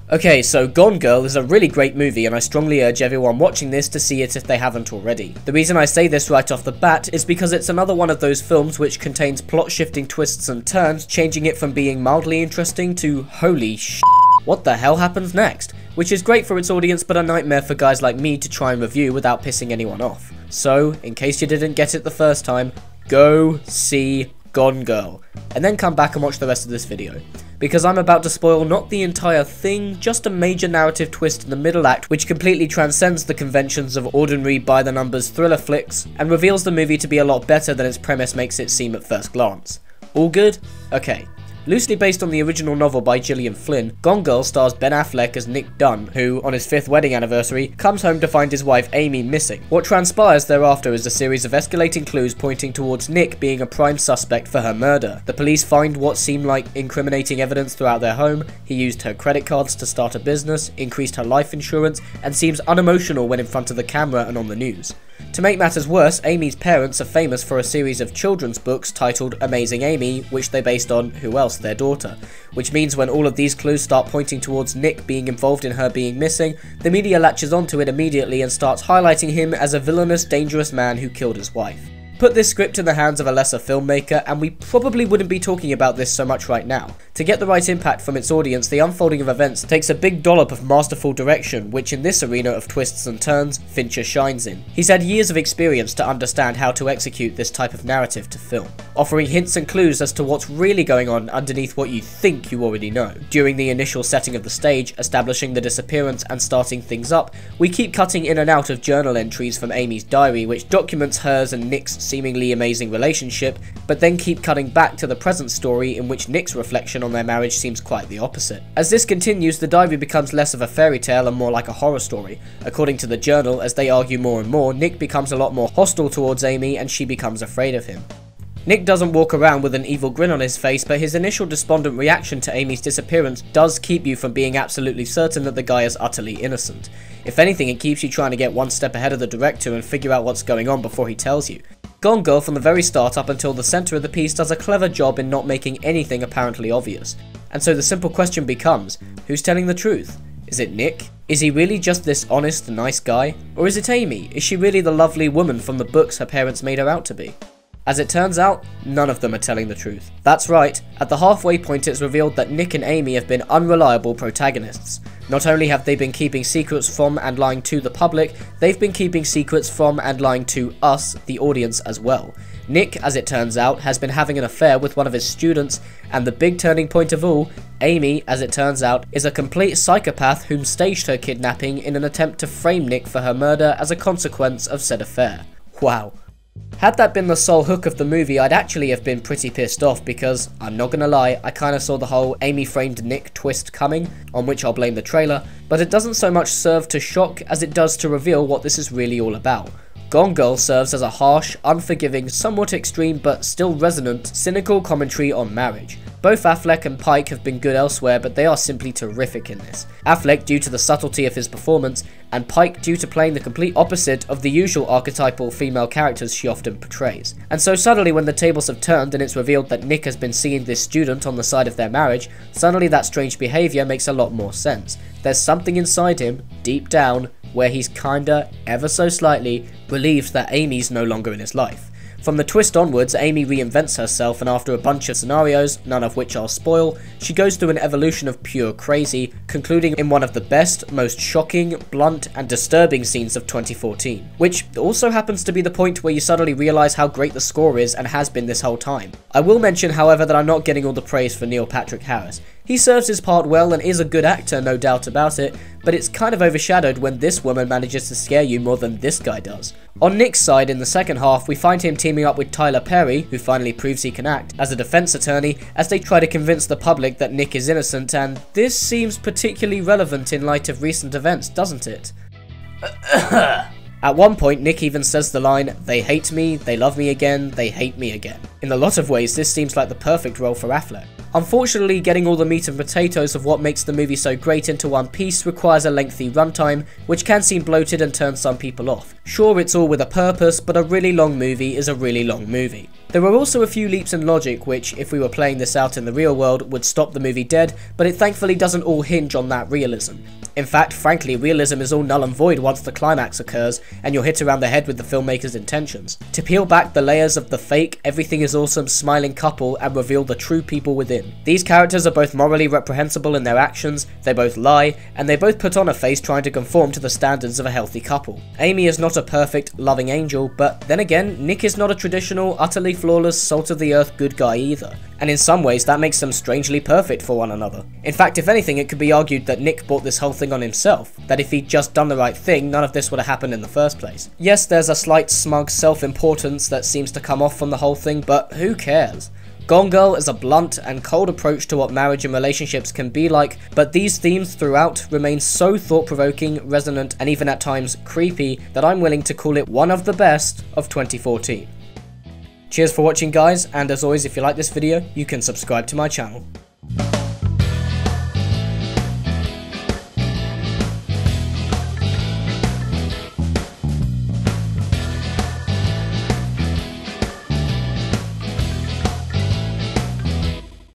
Okay, so Gone Girl is a really great movie and I strongly urge everyone watching this to see it if they haven't already. The reason I say this right off the bat is because it's another one of those films which contains plot shifting twists and turns, changing it from being mildly interesting to holy sh**, what the hell happens next? Which is great for its audience but a nightmare for guys like me to try and review without pissing anyone off. So, in case you didn't get it the first time, go see Gone Girl, and then come back and watch the rest of this video. Because I'm about to spoil not the entire thing, just a major narrative twist in the middle act which completely transcends the conventions of ordinary by-the-numbers thriller flicks, and reveals the movie to be a lot better than its premise makes it seem at first glance. All good? Okay. Loosely based on the original novel by Gillian Flynn, Gone Girl stars Ben Affleck as Nick Dunn, who, on his 5th wedding anniversary, comes home to find his wife Amy missing. What transpires thereafter is a series of escalating clues pointing towards Nick being a prime suspect for her murder. The police find what seemed like incriminating evidence throughout their home. He used her credit cards to start a business, increased her life insurance, and seems unemotional when in front of the camera and on the news. To make matters worse, Amy's parents are famous for a series of children's books titled Amazing Amy, which they based on, who else, their daughter. Which means when all of these clues start pointing towards Nick being involved in her being missing, the media latches onto it immediately and starts highlighting him as a villainous, dangerous man who killed his wife. Put this script in the hands of a lesser filmmaker and we probably wouldn't be talking about this so much right now. To get the right impact from its audience, the unfolding of events takes a big dollop of masterful direction, which in this arena of twists and turns, Fincher shines in. He's had years of experience to understand how to execute this type of narrative to film, offering hints and clues as to what's really going on underneath what you think you already know. During the initial setting of the stage, establishing the disappearance and starting things up, we keep cutting in and out of journal entries from Amy's diary which documents hers and Nick's seemingly amazing relationship, but then keep cutting back to the present story in which Nick's reflection on their marriage seems quite the opposite. As this continues, the diary becomes less of a fairy tale and more like a horror story. According to the journal, as they argue more and more, Nick becomes a lot more hostile towards Amy and she becomes afraid of him. Nick doesn't walk around with an evil grin on his face, but his initial despondent reaction to Amy's disappearance does keep you from being absolutely certain that the guy is utterly innocent. If anything, it keeps you trying to get one step ahead of the director and figure out what's going on before he tells you. Gone Girl from the very start up until the centre of the piece does a clever job in not making anything apparently obvious. And so the simple question becomes, who's telling the truth? Is it Nick? Is he really just this honest, nice guy? Or is it Amy? Is she really the lovely woman from the books her parents made her out to be? As it turns out, none of them are telling the truth. That's right, at the halfway point it's revealed that Nick and Amy have been unreliable protagonists. Not only have they been keeping secrets from and lying to the public, they've been keeping secrets from and lying to us, the audience, as well. Nick, as it turns out, has been having an affair with one of his students, and the big turning point of all, Amy, as it turns out, is a complete psychopath whom staged her kidnapping in an attempt to frame Nick for her murder as a consequence of said affair. Wow. Had that been the sole hook of the movie, I'd actually have been pretty pissed off because, I'm not gonna lie, I kinda saw the whole Amy framed Nick twist coming, on which I'll blame the trailer, but it doesn't so much serve to shock as it does to reveal what this is really all about. Gone Girl serves as a harsh, unforgiving, somewhat extreme but still resonant, cynical commentary on marriage. Both Affleck and Pike have been good elsewhere, but they are simply terrific in this. Affleck due to the subtlety of his performance, and Pike due to playing the complete opposite of the usual archetypal female characters she often portrays. And so suddenly when the tables have turned and it's revealed that Nick has been seeing this student on the side of their marriage, suddenly that strange behaviour makes a lot more sense. There's something inside him, deep down, where he's kinda, ever so slightly, relieved that Amy's no longer in his life. From the twist onwards, Amy reinvents herself, and after a bunch of scenarios, none of which I'll spoil, she goes through an evolution of pure crazy, concluding in one of the best, most shocking, blunt, and disturbing scenes of 2014. Which also happens to be the point where you suddenly realise how great the score is and has been this whole time. I will mention, however, that I'm not getting all the praise for Neil Patrick Harris. He serves his part well and is a good actor, no doubt about it, but it's kind of overshadowed when this woman manages to scare you more than this guy does. On Nick's side, in the second half, we find him teaming up with Tyler Perry, who finally proves he can act, as a defense attorney, as they try to convince the public that Nick is innocent, and this seems particularly relevant in light of recent events, doesn't it? At one point, Nick even says the line, "They hate me, they love me again, they hate me again." In a lot of ways, this seems like the perfect role for Affleck. Unfortunately, getting all the meat and potatoes of what makes the movie so great into one piece requires a lengthy runtime, which can seem bloated and turn some people off. Sure, it's all with a purpose, but a really long movie is a really long movie. There are also a few leaps in logic which, if we were playing this out in the real world, would stop the movie dead, but it thankfully doesn't all hinge on that realism. In fact, frankly, realism is all null and void once the climax occurs, and you're hit around the head with the filmmaker's intentions. To peel back the layers of the fake, everything is awesome smiling couple and reveal the true people within. These characters are both morally reprehensible in their actions, they both lie, and they both put on a face trying to conform to the standards of a healthy couple. Amy is not a perfect, loving angel, but then again, Nick is not a traditional, utterly flawless, salt-of-the-earth good guy either. And in some ways, that makes them strangely perfect for one another. In fact, if anything, it could be argued that Nick brought this whole thing on himself, that if he'd just done the right thing, none of this would have happened in the first place. Yes, there's a slight smug self-importance that seems to come off from the whole thing, but who cares? Gone Girl is a blunt and cold approach to what marriage and relationships can be like, but these themes throughout remain so thought-provoking, resonant, and even at times creepy that I'm willing to call it one of the best of 2014. Cheers for watching guys, and as always if you like this video, you can subscribe to my channel.